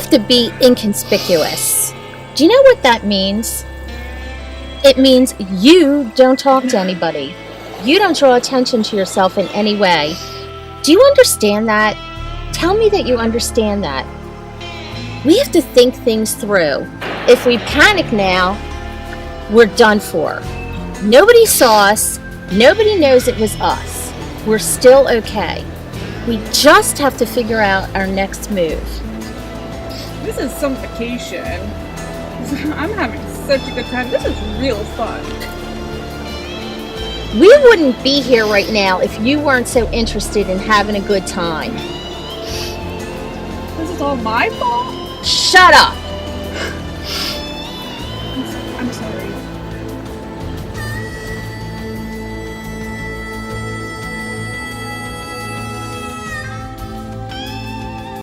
have to be inconspicuous. Do you know what that means? It means you don't talk to anybody. You don't draw attention to yourself in any way. Do you understand that? Tell me that you understand that. We have to think things through. If we panic now, we're done for. Nobody saw us. Nobody knows it was us. We're still okay. We just have to figure out our next move. This is some vacation. I'm having such a good time. This is real fun. We wouldn't be here right now if you weren't so interested in having a good time. This is all my fault? Shut up!